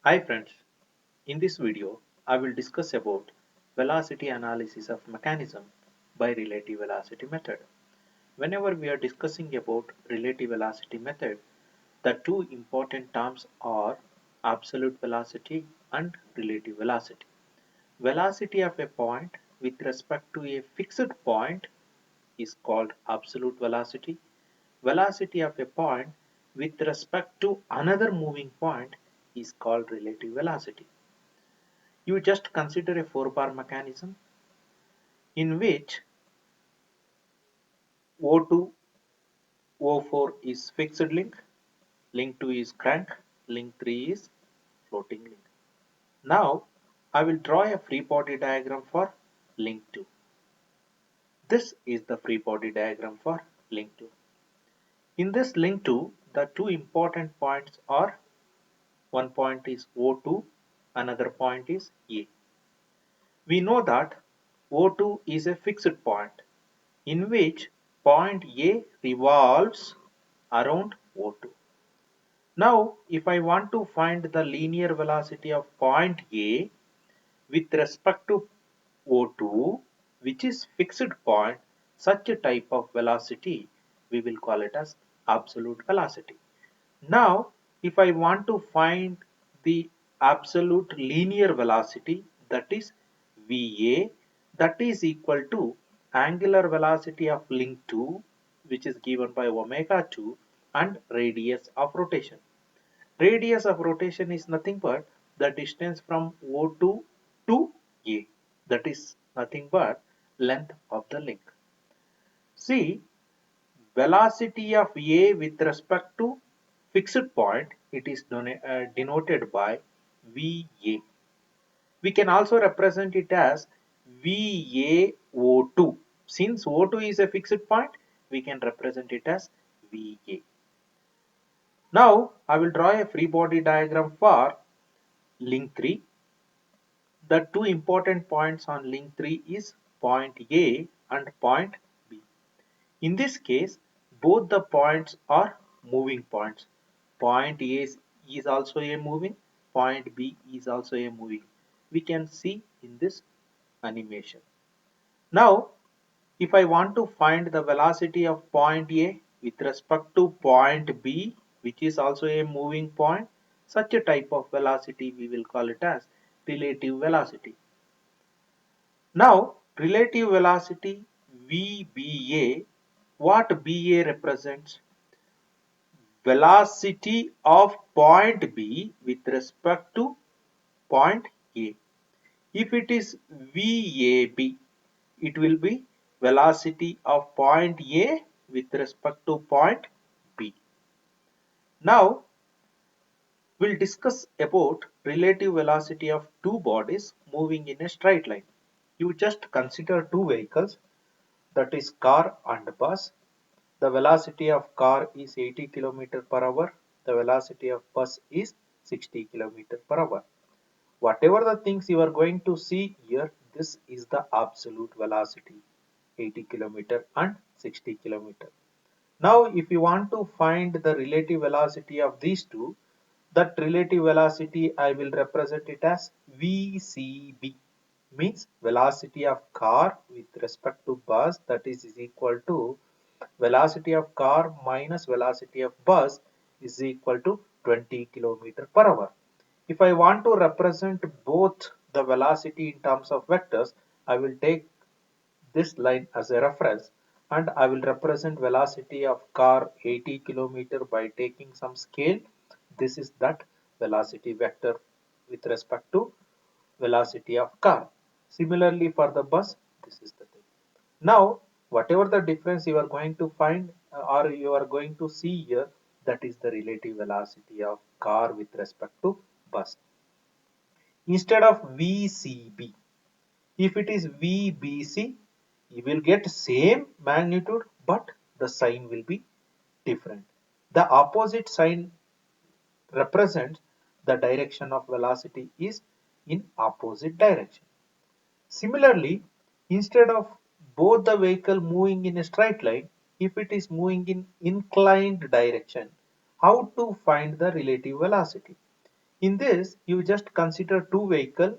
Hi friends, in this video I will discuss about velocity analysis of mechanism by relative velocity method. Whenever we are discussing about relative velocity method, the two important terms are absolute velocity and relative velocity. Velocity of a point with respect to a fixed point is called absolute velocity. Velocity of a point with respect to another moving point is called relative velocity. You just consider a 4-bar mechanism in which O2, O4 is fixed link, link 2 is crank, link 3 is floating link. Now I will draw a free body diagram for link 2. This is the free body diagram for link 2. In this link 2, the two important points are one point is O2, another point is A. We know that O2 is a fixed point in which point A revolves around O2. Now, if I want to find the linear velocity of point A with respect to O2, which is fixed point, such a type of velocity we will call it as absolute velocity. Now, if I want to find the absolute linear velocity, that is VA, that is equal to angular velocity of link 2, which is given by omega 2, and radius of rotation. Radius of rotation is nothing but the distance from O2 to A, that is nothing but length of the link. See, velocity of A with respect to fixed point, it is denoted by VA. We can also represent it as VAO2. Since O2 is a fixed point, we can represent it as VA. Now I will draw a free body diagram for link 3. The two important points on link 3 is point A and point B. In this case, both the points are moving points. Point A is also a moving, point B is also a moving. We can see in this animation. Now, if I want to find the velocity of point A with respect to point B, which is also a moving point, such a type of velocity we will call it as relative velocity. Now, relative velocity VBA, what BA represents? Velocity of point B with respect to point A. If it is VAB, it will be velocity of point A with respect to point B. Now, we'll discuss about relative velocity of two bodies moving in a straight line. You just consider two vehicles, that is car and bus. The velocity of car is 80 km per hour. The velocity of bus is 60 km per hour. Whatever the things you are going to see here, this is the absolute velocity, 80 km and 60 km. Now, if you want to find the relative velocity of these two, that relative velocity I will represent it as VCB, means velocity of car with respect to bus, that is equal to velocity of car minus velocity of bus is equal to 20 km per hour. If I want to represent both the velocity in terms of vectors, I will take this line as a reference and I will represent velocity of car 80 km by taking some scale. This is that velocity vector with respect to velocity of car. Similarly for the bus, this is the thing. Now, whatever the difference you are going to find or you are going to see here, that is the relative velocity of car with respect to bus. Instead of VCB, if it is VBC, you will get same magnitude, but the sign will be different. The opposite sign represents the direction of velocity is in opposite direction. Similarly, instead of both the vehicle moving in a straight line, if it is moving in inclined direction, how to find the relative velocity? In this, you just consider two vehicles,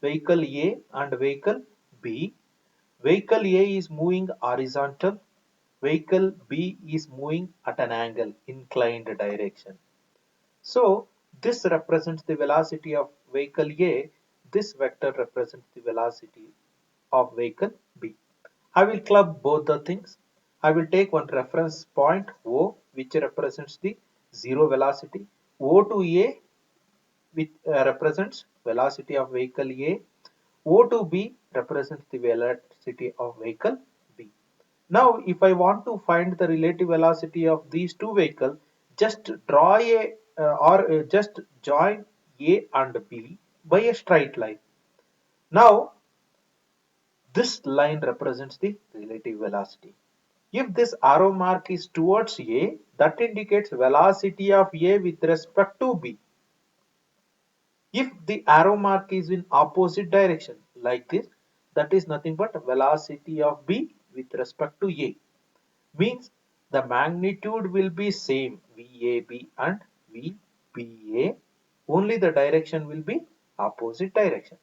vehicle A and vehicle B. Vehicle A is moving horizontal, vehicle B is moving at an angle, inclined direction. So this represents the velocity of vehicle A, this vector represents the velocity of vehicle B. I will club both the things. I will take one reference point O which represents the zero velocity, O to A which represents velocity of vehicle A, O to B represents the velocity of vehicle B. Now, if I want to find the relative velocity of these two vehicles, just draw a just join A and B by a straight line. Now, this line represents the relative velocity. If this arrow mark is towards A, that indicates velocity of A with respect to B. If the arrow mark is in opposite direction like this, that is nothing but velocity of B with respect to A. Means the magnitude will be same VAB and VBA, only the direction will be opposite direction.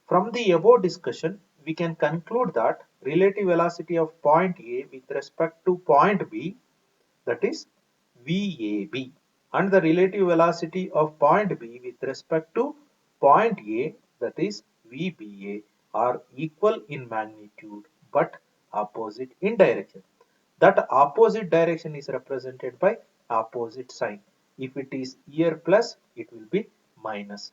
From the above discussion, we can conclude that relative velocity of point A with respect to point B, that is VAB, and the relative velocity of point B with respect to point A, that is VBA, are equal in magnitude but opposite in direction. That opposite direction is represented by opposite sign. If it is here plus, it will be minus.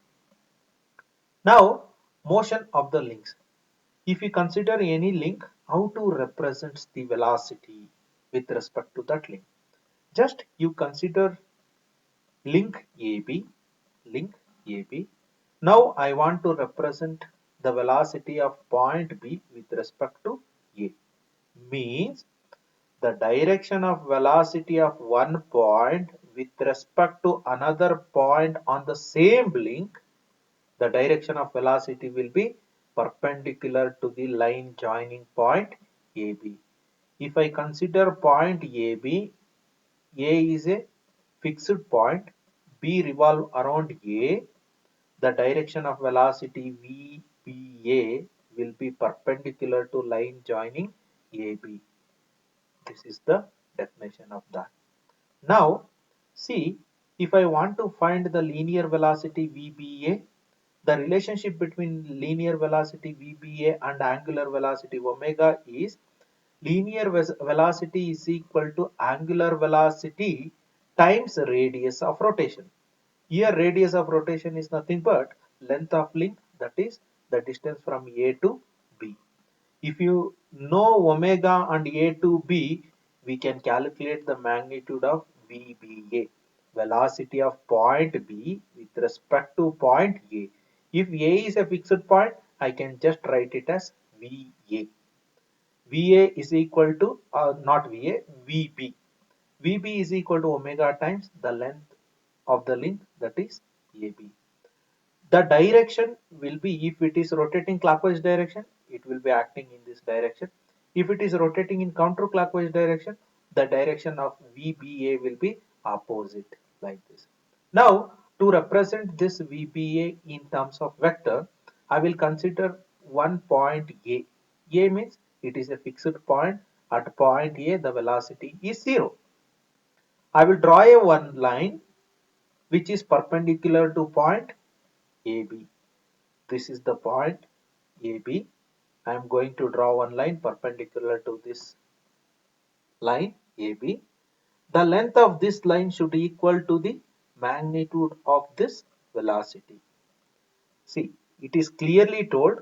Now, motion of the links. If you consider any link, how to represent the velocity with respect to that link? Just you consider link AB, link AB. Now I want to represent the velocity of point B with respect to A. Means the direction of velocity of one point with respect to another point on the same link, the direction of velocity will be perpendicular to the line joining point AB. If I consider point AB, A is a fixed point, B revolve around A, the direction of velocity VBA will be perpendicular to line joining AB. This is the definition of that. Now, see, if I want to find the linear velocity VBA, the relationship between linear velocity VBA and angular velocity omega is linear velocity is equal to angular velocity times radius of rotation. Here radius of rotation is nothing but length of link, that is the distance from A to B. If you know omega and A to B, we can calculate the magnitude of VBA, velocity of point B with respect to point A. If A is a fixed point, I can just write it as VA. VA is equal to, not VA, VB. VB is equal to omega times the length of the link, that is AB. The direction will be, if it is rotating clockwise direction, it will be acting in this direction. If it is rotating in counterclockwise direction, the direction of VBA will be opposite, like this. Now, to represent this VBA in terms of vector, I will consider one point A. A means it is a fixed point. At point A, the velocity is 0. I will draw a one line which is perpendicular to point AB. This is the point AB. I am going to draw one line perpendicular to this line AB. The length of this line should equal to the magnitude of this velocity. See, it is clearly told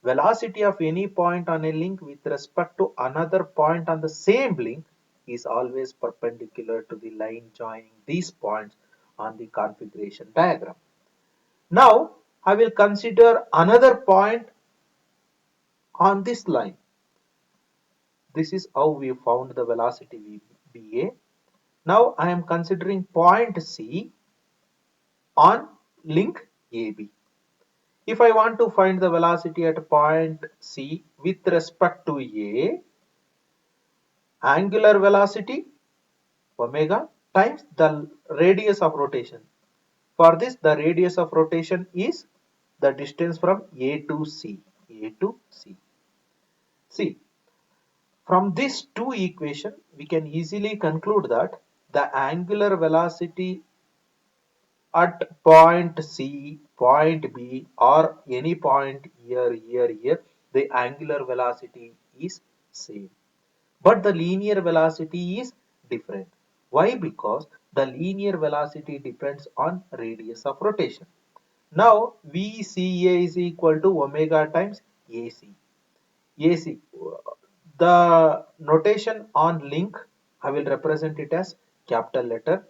velocity of any point on a link with respect to another point on the same link is always perpendicular to the line joining these points on the configuration diagram. Now, I will consider another point on this line. This is how we found the velocity VBA. Now I am considering point C on link AB. If I want to find the velocity at point C with respect to A, angular velocity omega times the radius of rotation. For this, the radius of rotation is the distance from A to C. A to C. See, from these two equations, we can easily conclude that the angular velocity at point C, point B, or any point here, the angular velocity is same. But the linear velocity is different. Why? Because the linear velocity depends on radius of rotation. Now VCA is equal to omega times AC. AC. The notation on link, I will represent it as capital letter.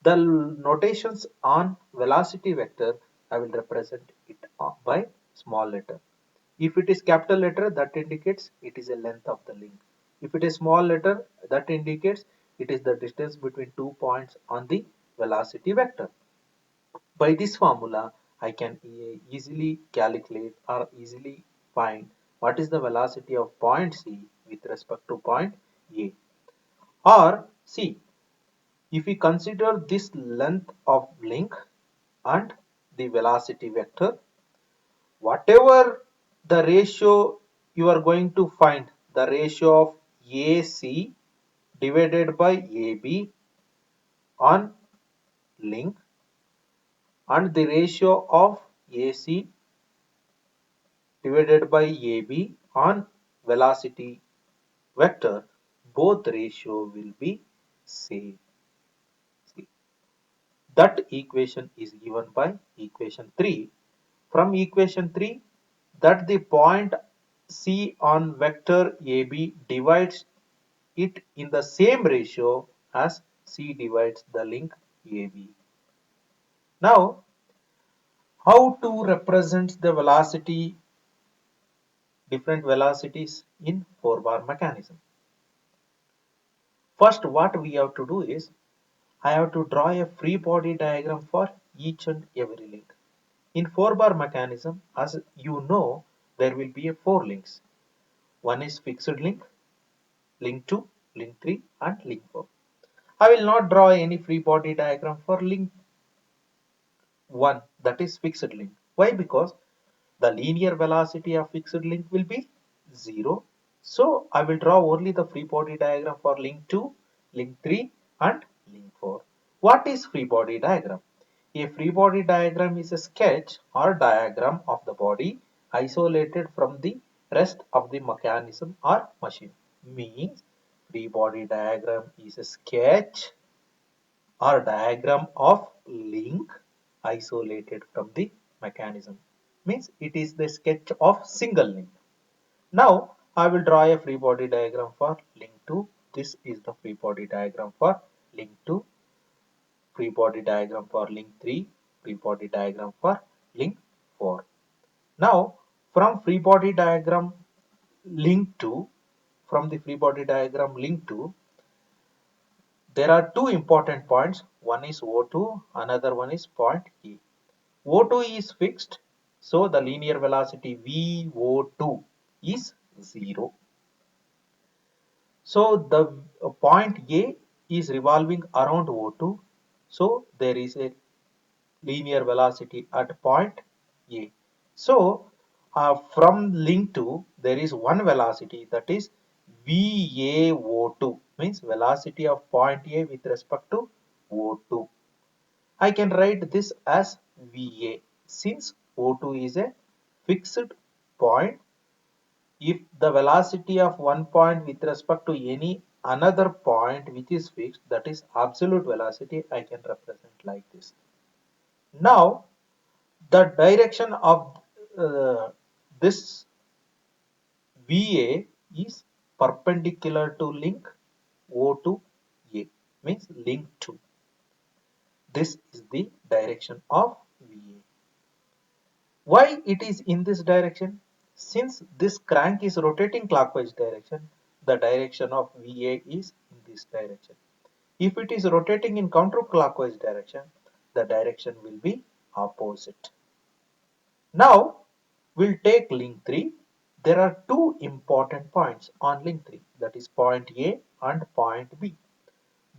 The notations on velocity vector, I will represent it by small letter. If it is capital letter, that indicates it is a length of the link. If it is small letter, that indicates it is the distance between 2 points on the velocity vector. By this formula, I can easily calculate or easily find what is the velocity of point C with respect to point A. Or see, if we consider this length of link and the velocity vector, whatever the ratio you are going to find, the ratio of AC divided by AB on link and the ratio of AC divided by AB on velocity vector, both ratio will be same. See, that equation is given by equation 3. From equation 3, that the point C on vector AB divides it in the same ratio as C divides the link AB. Now, how to represent the velocity, different velocities in 4-bar mechanism? First, what we have to do is, I have to draw a free body diagram for each and every link. In 4-bar mechanism, as you know, there will be 4 links. One is fixed link, link 2, link 3 and link 4. I will not draw any free body diagram for link 1, that is fixed link. Why? Because the linear velocity of fixed link will be 0. So I will draw only the free body diagram for link 2, link 3 and link 4. What is free body diagram? A free body diagram is a sketch or diagram of the body isolated from the rest of the mechanism or machine. Means free body diagram is a sketch or diagram of link isolated from the mechanism. Means it is the sketch of single link. Now I will draw a free body diagram for link 2. This is the free body diagram for link 2, free body diagram for link 3, free body diagram for link 4. Now from free body diagram link 2, from the free body diagram link 2, there are two important points. One is O2, another one is point E. O2 is fixed, so the linear velocity VO2 is 0. So the point A is revolving around O2, so there is a linear velocity at point A. So from link 2, there is one velocity, that is VAO2, means velocity of point A with respect to O2. I can write this as VA since O2 is a fixed point. If the velocity of one point with respect to any another point which is fixed, that is absolute velocity, I can represent like this. Now the direction of this VA is perpendicular to link O to A, means link 2. This is the direction of VA. Why it is in this direction? Since this crank is rotating clockwise direction, the direction of VA is in this direction. If it is rotating in counterclockwise direction, the direction will be opposite. Now we'll take link 3. There are two important points on link 3, that is point A and point B.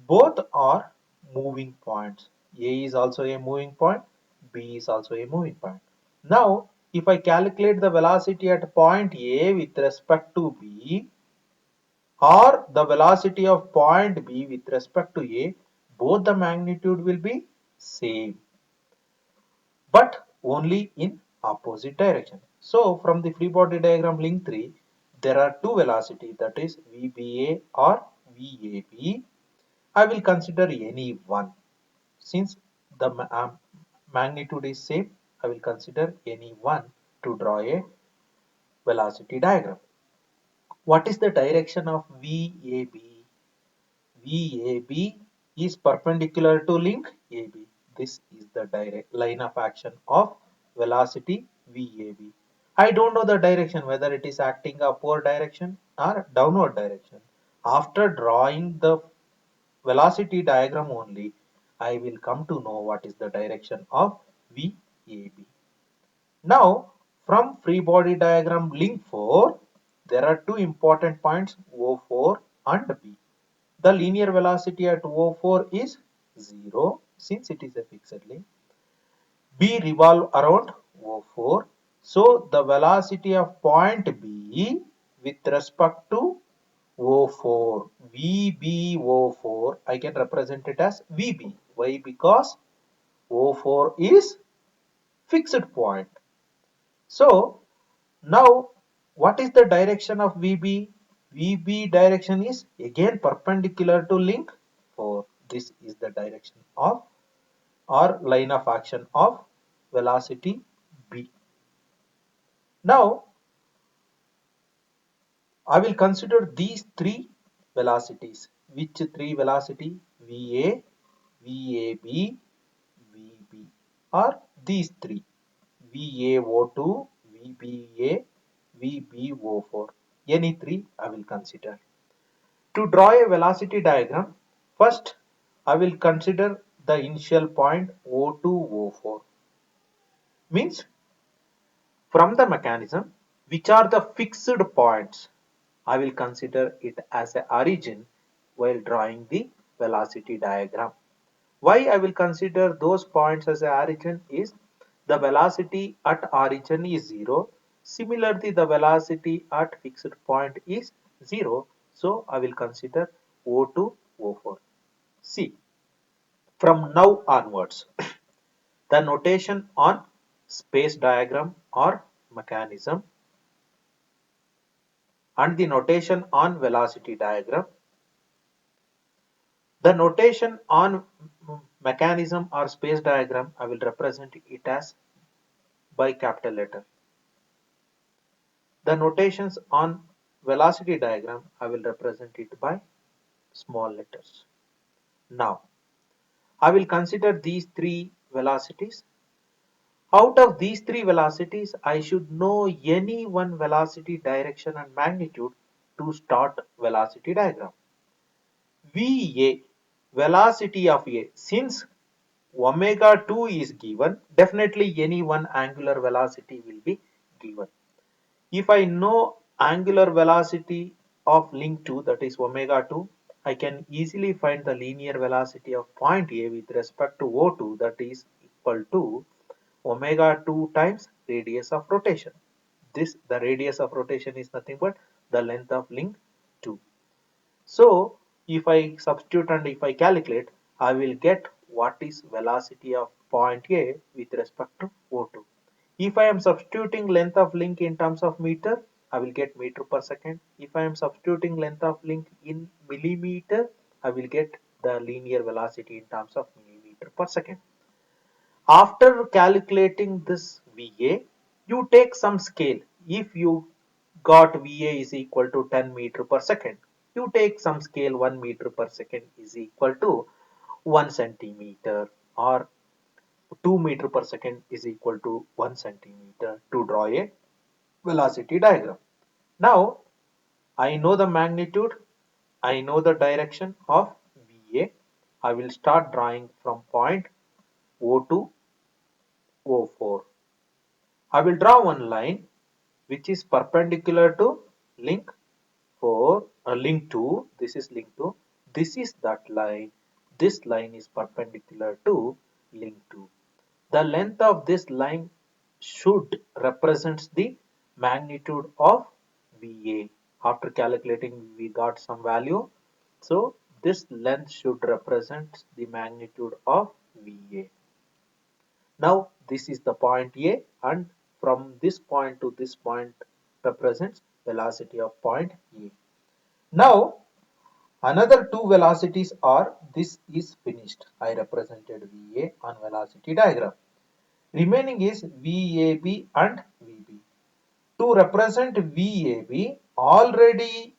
Both are moving points. A is also a moving point, B is also a moving point. Now, if I calculate the velocity at point A with respect to B, or the velocity of point B with respect to A, both the magnitude will be same, but only in opposite direction. So from the free body diagram link 3, there are two velocities, that is VBA or VAB. I will consider any one. Since the magnitude is same, I will consider any one to draw a velocity diagram. What is the direction of VAB? VAB is perpendicular to link AB. This is the direct line of action of velocity VAB. I don't know the direction, whether it is acting upward direction or downward direction. After drawing the velocity diagram only, I will come to know what is the direction of VAB. Now, from free body diagram link 4, there are two important points O4 and B. The linear velocity at O4 is 0 since it is a fixed link. B revolve around O4. So the velocity of point B with respect to O4, VBO4, I can represent it as VB. Why? Because O4 is fixed point. So now what is the direction of VB? VB direction is again perpendicular to link 4. This is the direction of or line of action of velocity B. Now I will consider these three velocities. Which three velocity? VA, VAB, VB, or these three: VAO2, VBA, VBO4. Any three I will consider. To draw a velocity diagram, first I will consider the initial point O2, O4. Means from the mechanism, which are the fixed points, I will consider it as a origin while drawing the velocity diagram. Why I will consider those points as a origin is the velocity at origin is 0. Similarly, the velocity at fixed point is 0. So I will consider O2, O4. See, from now onwards, the notation on space diagram or mechanism and the notation on velocity diagram. The notation on mechanism or space diagram, I will represent it as by capital letter. The notations on velocity diagram, I will represent it by small letters. Now, I will consider these three velocities. Out of these three velocities, I should know any one velocity, direction and magnitude to start velocity diagram. VA, velocity of A, since omega 2 is given, definitely any one angular velocity will be given. If I know angular velocity of link 2, that is omega 2, I can easily find the linear velocity of point A with respect to O2, that is equal to omega 2 times radius of rotation. The radius of rotation is nothing but the length of link 2. So if I substitute and if I calculate, I will get what is velocity of point A with respect to O2. If I am substituting length of link in terms of meter, I will get meter per second. If I am substituting length of link in millimeter, I will get the linear velocity in terms of millimeter per second. After calculating this VA, you take some scale. If you got VA is equal to 10 meter per second, you take some scale 1 meter per second is equal to 1 centimeter, or 2 meter per second is equal to 1 centimeter to draw a velocity diagram. Now I know the magnitude, I know the direction of VA. I will start drawing from point O to O4. I will draw one line which is perpendicular to link 4 or link 2. This is link 2. This is that line. this line is perpendicular to link 2. The length of this line should represent the magnitude of VA. After calculating, we got some value. So this length should represent the magnitude of VA. Now this is the point A, and from this point to this point represents velocity of point A. Now another two velocities are, this is finished. I represented VA on velocity diagram. Remaining is VAB and VB. To represent VAB, already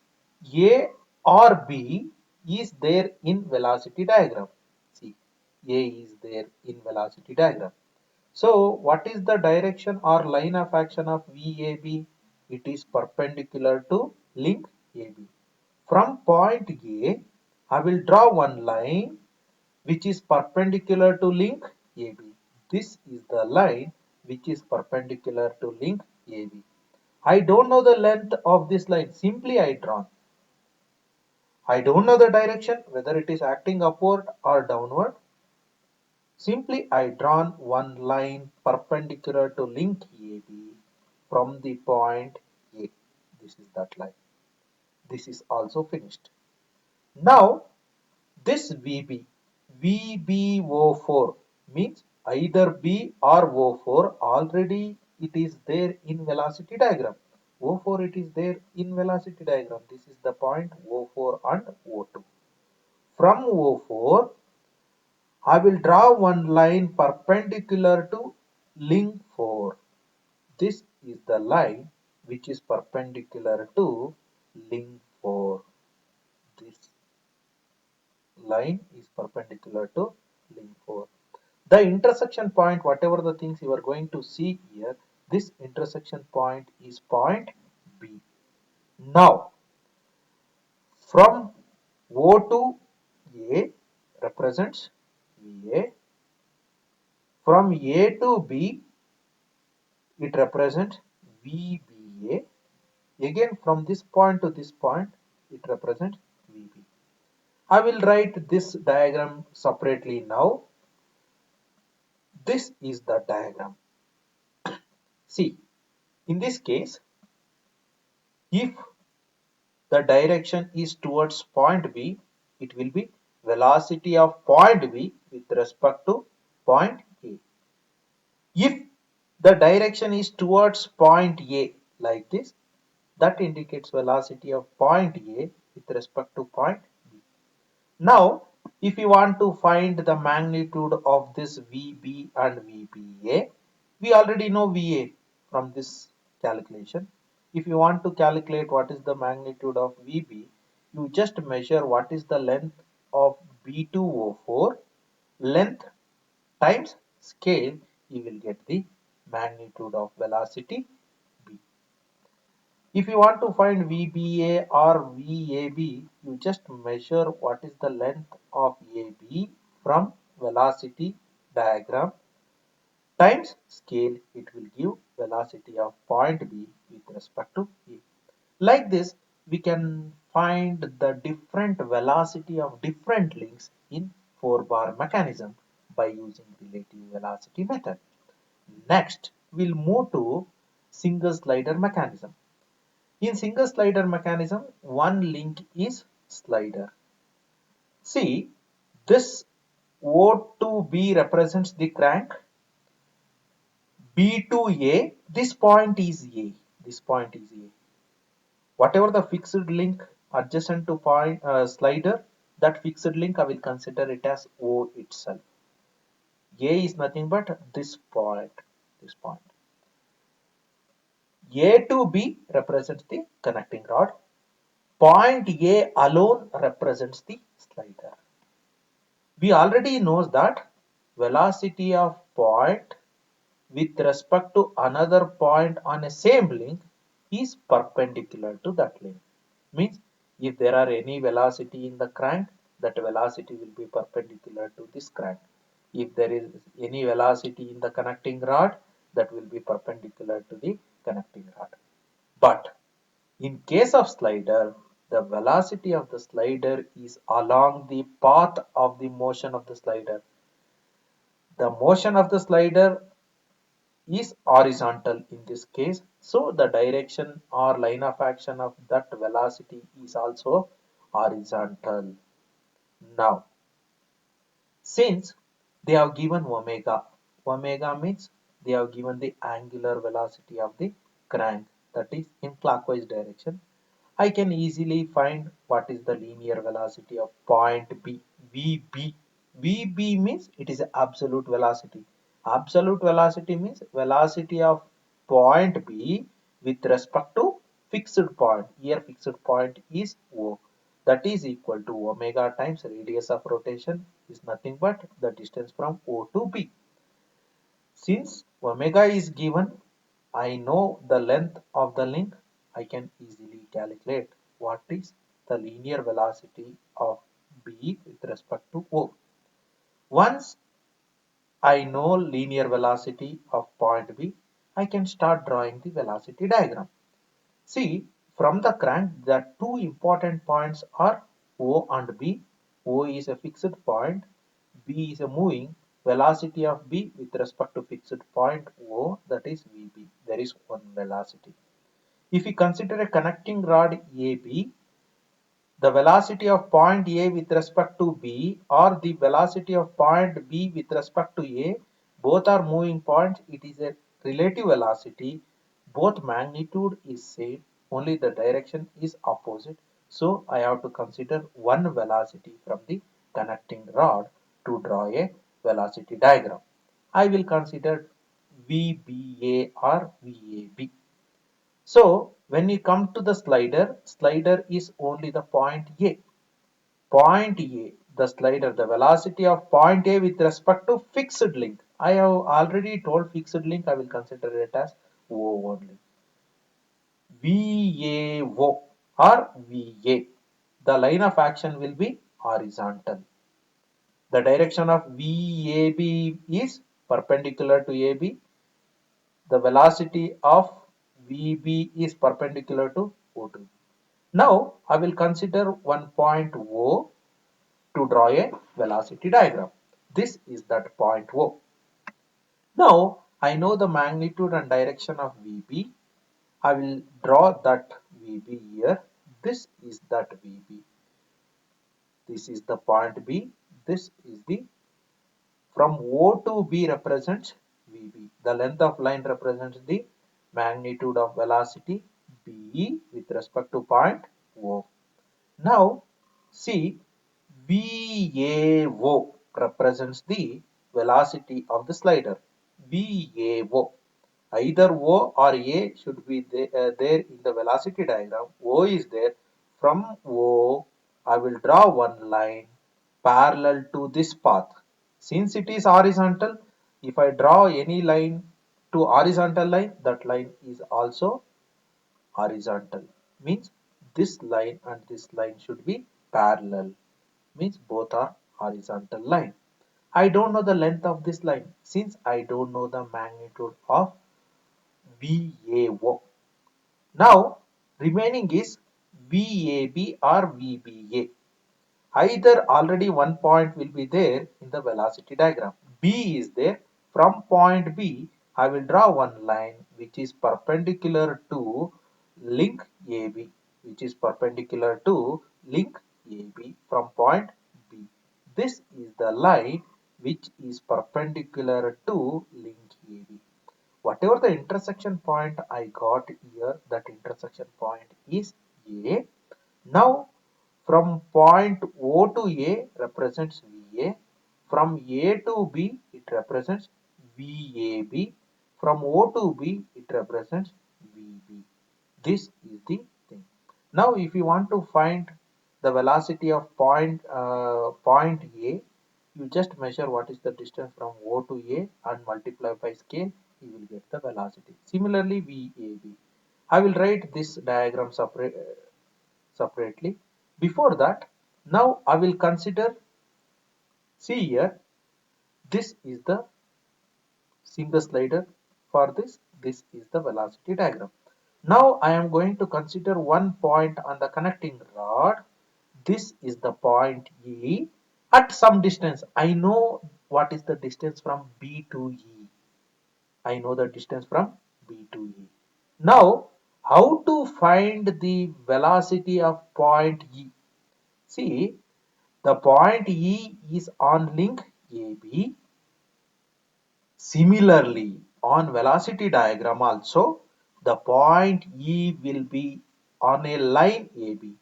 A or B is there in velocity diagram. See, A is there in velocity diagram. So what is the direction or line of action of VAB? It is perpendicular to link AB. From point A, I will draw one line which is perpendicular to link AB. This is the line which is perpendicular to link AB. I don't know the length of this line, simply I drawn. I don't know the direction, whether it is acting upward or downward. Simply I drawn one line perpendicular to link AB from the point A. This is that line. This is also finished. Now this VBO4 means either B or O4, already it is there in velocity diagram. O4 it is there in velocity diagram. This is the point O4 and O2. From O4, I will draw one line perpendicular to link 4. This is the line which is perpendicular to link 4. This line is perpendicular to link 4. The intersection point, whatever the things you are going to see here, this intersection point is point B. Now, from O to A represents VA. From A to B, it represents VBA. Again, from this point to this point, it represents VB. I will write this diagram separately now. This is the diagram. See, in this case, if the direction is towards point B, it will be velocity of point B with respect to point A. If the direction is towards point A like this, that indicates velocity of point A with respect to point B. Now, if you want to find the magnitude of this VB and VBA, we already know VA from this calculation. If you want to calculate what is the magnitude of VB, you just measure what is the length of B2O4, length times scale, you will get the magnitude of velocity B. If you want to find VBA or VAB, you just measure what is the length of AB from velocity diagram times scale, it will give velocity of point B with respect to A. Like this, we can find the different velocity of different links in 4-bar mechanism by using relative velocity method. Next, we'll move to single slider mechanism. In single slider mechanism, one link is slider. See, this O to B represents the crank. B to A, this point is A. This point is A. Whatever the fixed link adjacent to point slider, that fixed link I will consider it as O itself. A is nothing but this point. This point. A to B represents the connecting rod. Point A alone represents the slider. We already know that velocity of point with respect to another point on a same link is perpendicular to that link. Means if there are any velocity in the crank, that velocity will be perpendicular to this crank. If there is any velocity in the connecting rod, that will be perpendicular to the connecting rod. But in case of slider, The velocity of the slider is along the path of the motion of the slider. The motion of the slider is horizontal in this case, so the direction or line of action of that velocity is also horizontal. Now, since they have given omega, omega means they have given the angular velocity of the crank, that is in clockwise direction. I can easily find what is the linear velocity of point B, VB. VB means it is absolute velocity. Absolute velocity means velocity of point B with respect to fixed point. Here fixed point is O. That is equal to omega times radius of rotation is nothing but the distance from O to B. Since omega is given, I know the length of the link. I can easily calculate what is the linear velocity of B with respect to O. Once I know linear velocity of point B, I can start drawing the velocity diagram. See, from the crank, the two important points are O and B. O is a fixed point, B is a moving. Velocity of B with respect to fixed point O, that is VB. There is one velocity. If we consider a connecting rod AB, the velocity of point A with respect to B or the velocity of point B with respect to A, both are moving points. It is a relative velocity. Both magnitude is same, only the direction is opposite. So I have to consider one velocity from the connecting rod to draw a velocity diagram. I will consider VBA or VAB. So when you come to the slider, slider is only the point A. Point A, the slider, the velocity of point A with respect to fixed length. I have already told fixed length, I will consider it as O only. VAO or VA. The line of action will be horizontal. The direction of VAB is perpendicular to AB. The velocity of VB is perpendicular to O2. Now I will consider one point O to draw a velocity diagram. This is that point O. Now I know the magnitude and direction of VB. I will draw that VB here. This is that VB. This is the point B. This is the from O to B represents VB. The length of line represents the magnitude of velocity B with respect to point O. Now see, VAO represents the velocity of the slider. VAO. Either O or A should be there in the velocity diagram. O is there. From O, I will draw one line parallel to this path. Since it is horizontal, if I draw any line to horizontal line, that line is also horizontal. Means this line and this line should be parallel. Means both are horizontal line. I don't know the length of this line since I don't know the magnitude of VAO. Now remaining is VAB or VBA. Either already one point will be there in the velocity diagram. B is there. From point B, I will draw one line which is perpendicular to link AB, which is perpendicular to link AB from point B. This is the line which is perpendicular to link AB. Whatever the intersection point I got here, that intersection point is A. Now from point O to A represents VA. From A to B it represents VAB. From O to B it represents VB. This is the thing. Now if you want to find the velocity of point A, you just measure what is the distance from O to A and multiply by scale, you will get the velocity. Similarly VAB. I will write this diagram separately. Before that, now I will consider, see here, this is the single slider. For this is the velocity diagram. Now I am going to consider one point on the connecting rod. This is the point E at some distance. I know what is the distance from B to E. I know the distance from B to E. Now, how to find the velocity of point E? See, the point E is on link AB. Similarly, on velocity diagram also, the point E will be on a line AB.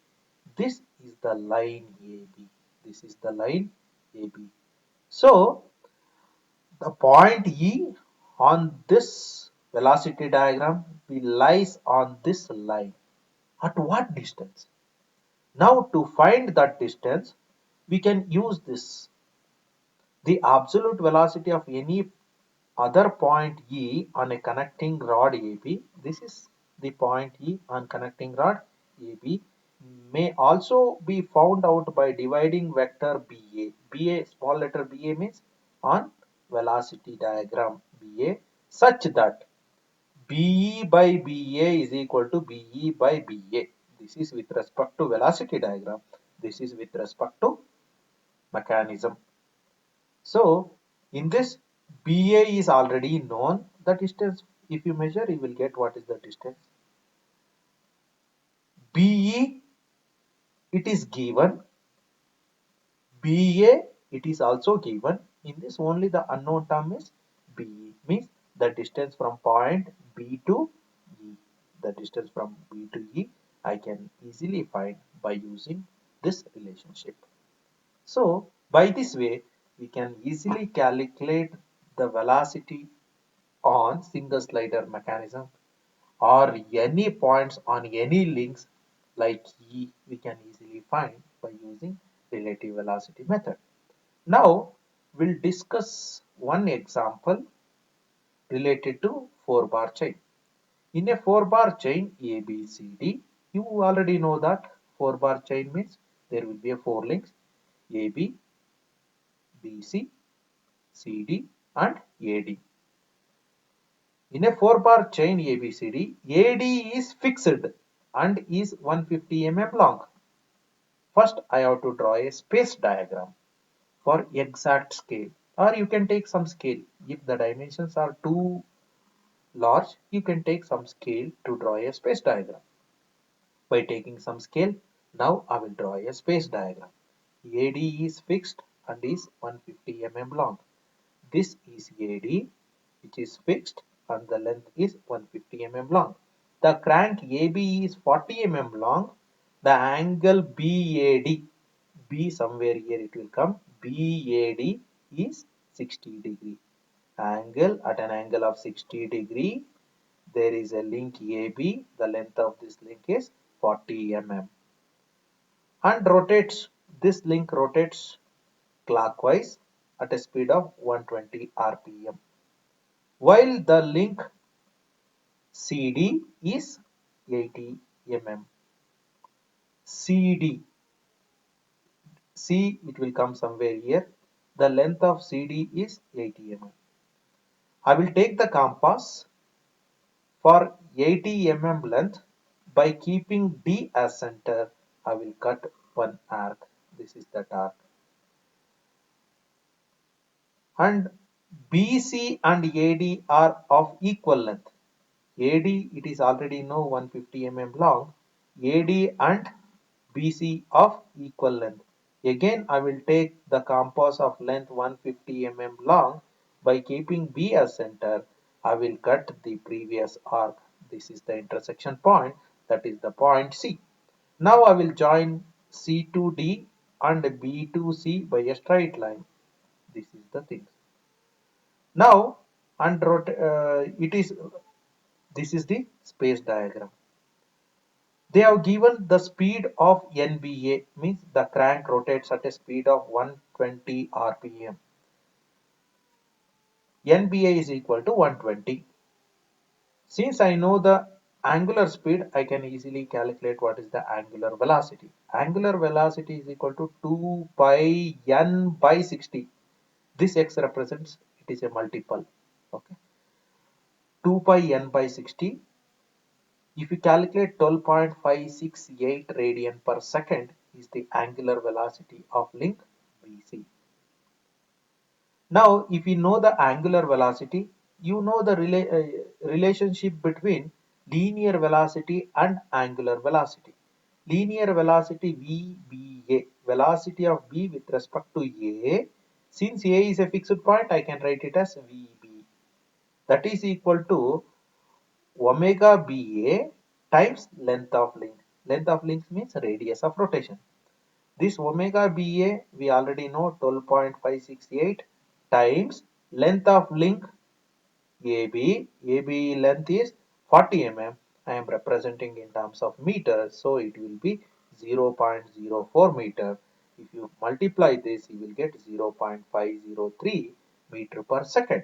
This is the line AB. This is the line AB. So, the point E on this velocity diagram will lies on this line. At what distance? Now, to find that distance, we can use this. The absolute velocity of any other point E on a connecting rod AB, this is the point E on connecting rod AB, may also be found out by dividing vector BA. BA, small letter BA means on velocity diagram BA, such that BE by BA is equal to BE by BA. This is with respect to velocity diagram. This is with respect to mechanism. So in this, BA is already known. The distance, if you measure, you will get what is the distance. BE, it is given. BA, it is also given. In this, only the unknown term is BE, means the distance from point B to E. The distance from B to E, I can easily find by using this relationship. So by this way, we can easily calculate the velocity on single slider mechanism or any points on any links like E, we can easily find by using relative velocity method. Now we'll discuss one example related to 4-bar chain. In a 4-bar chain ABCD, you already know that 4-bar chain means there will be a 4 links AB, BC, CD and AD. In a 4-bar chain ABCD, AD is fixed and is 150 mm long. First, I have to draw a space diagram for exact scale, or you can take some scale. If the dimensions are too large, you can take some scale to draw a space diagram. By taking some scale, now I will draw a space diagram. AD is fixed and is 150 mm long. This is AD, which is fixed and the length is 150 mm long. The crank AB is 40 mm long. The angle BAD, B somewhere here it will come, BAD is 60 degree. Angle at an angle of 60 degree, there is a link AB. The length of this link is 40 mm. And rotates, this link rotates clockwise at a speed of 120 rpm, while the link CD is 80 mm. CD, C it will come somewhere here. The length of CD is 80 mm. I will take the compass for 80 mm length. By keeping D as center, I will cut one arc. This is that arc. And BC and AD are of equal length. AD, it is already know 150 mm long. AD and BC of equal length. Again, I will take the compass of length 150 mm long. By keeping B as center, I will cut the previous arc. This is the intersection point, that is the point C. Now I will join C to D and B to C by a straight line. This is the thing. Now, and it is, this is the space diagram. They have given the speed of NBA, means the crank rotates at a speed of 120 rpm. NBA is equal to 120. Since I know the angular speed, I can easily calculate what is the angular velocity. Angular velocity is equal to 2 pi n by 60. This x represents, it is a multiple. Okay. 2 pi n by 60. If you calculate 12.568 radian per second is the angular velocity of link BC. Now, if you know the angular velocity, you know the relationship between linear velocity and angular velocity. Linear velocity VBA, velocity of B with respect to A. Since A is a fixed point, I can write it as VB. That is equal to omega BA times length of link. Length of link means radius of rotation. This omega BA we already know 12.568 times length of link AB. AB length is 40 mm. I am representing in terms of meters, so it will be 0.04 meter. If you multiply this, you will get 0.503 meter per second.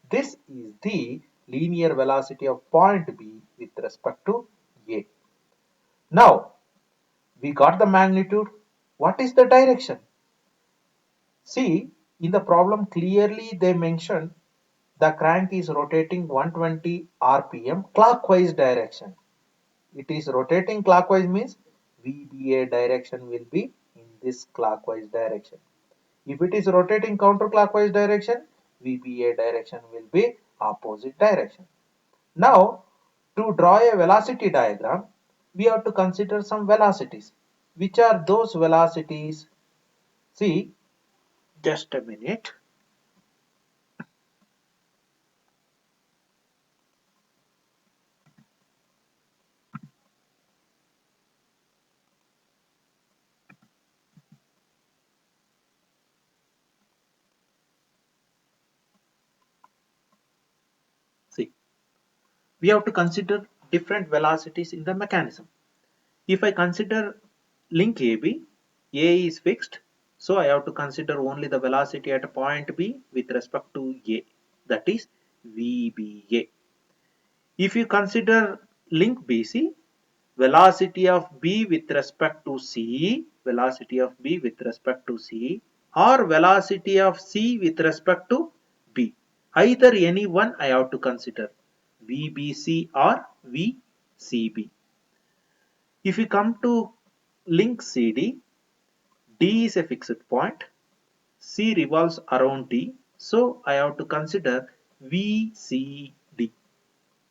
This is the linear velocity of point B with respect to A. Now, we got the magnitude. What is the direction? See, in the problem clearly they mention the crank is rotating 120 rpm clockwise direction. It is rotating clockwise means VBA direction will be in this clockwise direction. If it is rotating counterclockwise direction, VBA direction will be opposite direction. Now, to draw a velocity diagram, we have to consider some velocities. Which are those velocities? See, just a minute. See, we have to consider different velocities in the mechanism. If I consider link AB, A is fixed, so I have to consider only the velocity at point B with respect to A, that is VBA. If you consider link BC, velocity of B with respect to C, velocity of B with respect to C, or velocity of C with respect to B. Either any one I have to consider, VBC or VCB. If you come to link CD, D is a fixed point, C revolves around D, so I have to consider VCD.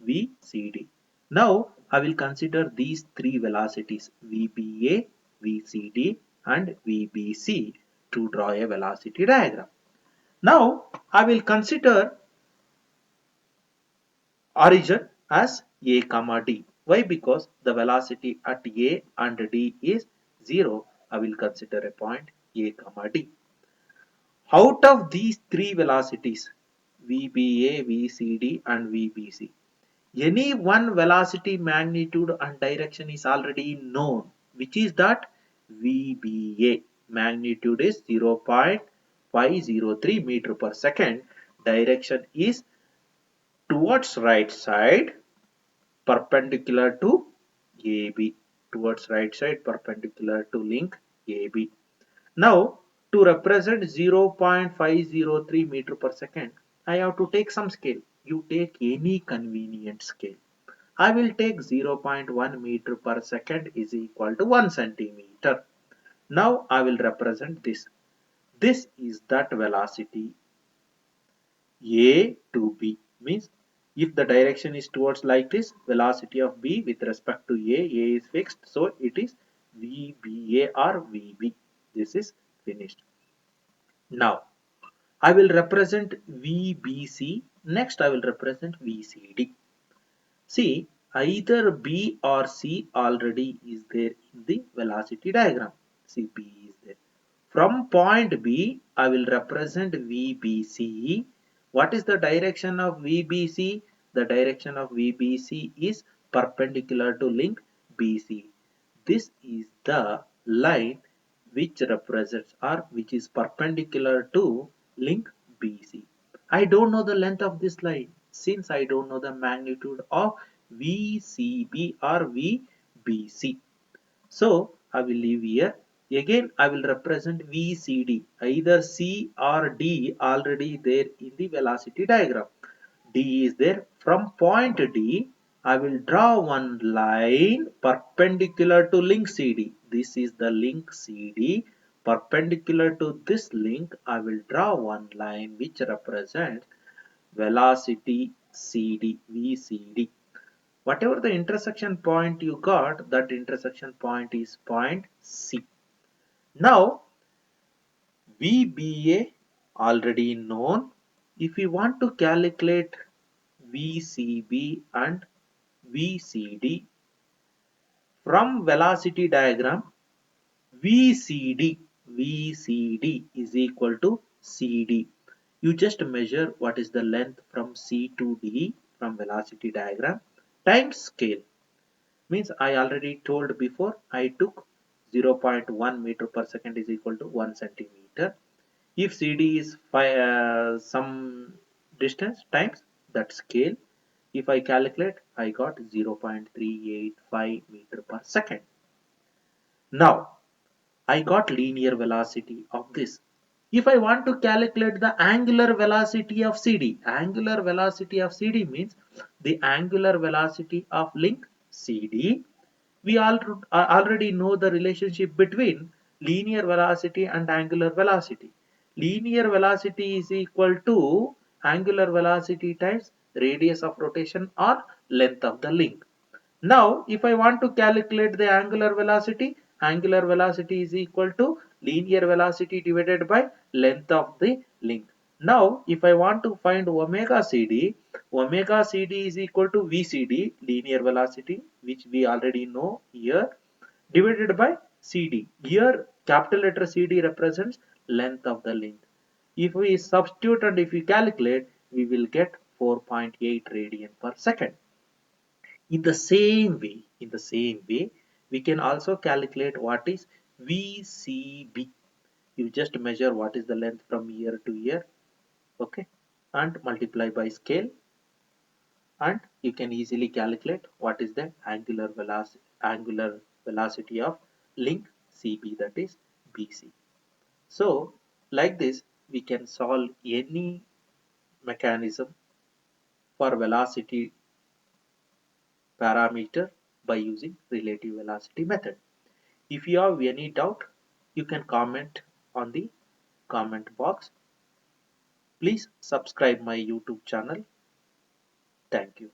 VCD. Now I will consider these three velocities VBA, VCD and VBC to draw a velocity diagram. Now I will consider origin as A comma D. Why? Because the velocity at A and D is 0. I will consider a point A comma D. Out of these three velocities VBA, VCD and VBC, any one velocity, magnitude and direction is already known, which is that VBA. Magnitude is 0.503 meter per second. Direction is towards right side perpendicular to AB. Towards right side perpendicular to link AB. Now, to represent 0.503 meter per second, I have to take some scale. You take any convenient scale. I will take 0.1 meter per second is equal to 1 centimeter. Now I will represent this. This is that velocity A to B. Means if the direction is towards like this, velocity of B with respect to A is fixed. So it is VBA or VB. This is finished. Now I will represent VBC. Next I will represent VCD. See, either B or C already is there in the velocity diagram. See, B is there. From point B, I will represent VBC. What is the direction of VBC? The direction of VBC is perpendicular to link BC. This is the line which represents or which is perpendicular to link BC. I don't know the length of this line since I don't know the magnitude of VCB or VBC. So I will leave here. Again I will represent VCD. Either C or D already there in the velocity diagram. D is there. From point D I will draw one line perpendicular to link CD. This is the link CD. Perpendicular to this link, I will draw one line which represents velocity CD, VCD. Whatever the intersection point you got, that intersection point is point C. Now, VBA already known. If we want to calculate VCB and VCD from velocity diagram, VCD is equal to CD. You just measure what is the length from C to D from velocity diagram times scale. Means I already told before, I took 0.1 meter per second is equal to 1 centimeter. If CD is some distance times that scale, if I calculate, I got 0.385 meter per second. Now, I got linear velocity of this. If I want to calculate the angular velocity of CD, angular velocity of CD means the angular velocity of link CD. We already know the relationship between linear velocity and angular velocity. Linear velocity is equal to angular velocity times radius of rotation or length of the link. Now, if I want to calculate the angular velocity is equal to linear velocity divided by length of the link. Now, if I want to find omega CD is equal to VCD, linear velocity, which we already know here, divided by CD. Here, capital letter CD represents length of the link. If we substitute and if we calculate, we will get 4.8 radian per second. In the same way, we can also calculate what is VCB. You just measure what is the length from year to year, okay, and multiply by scale, and you can easily calculate what is the angular velocity of link CB, that is BC. So, like this, we can solve any mechanism for velocity parameter by using relative velocity method. If you have any doubt, you can comment on the comment box. Please subscribe my YouTube channel. Thank you.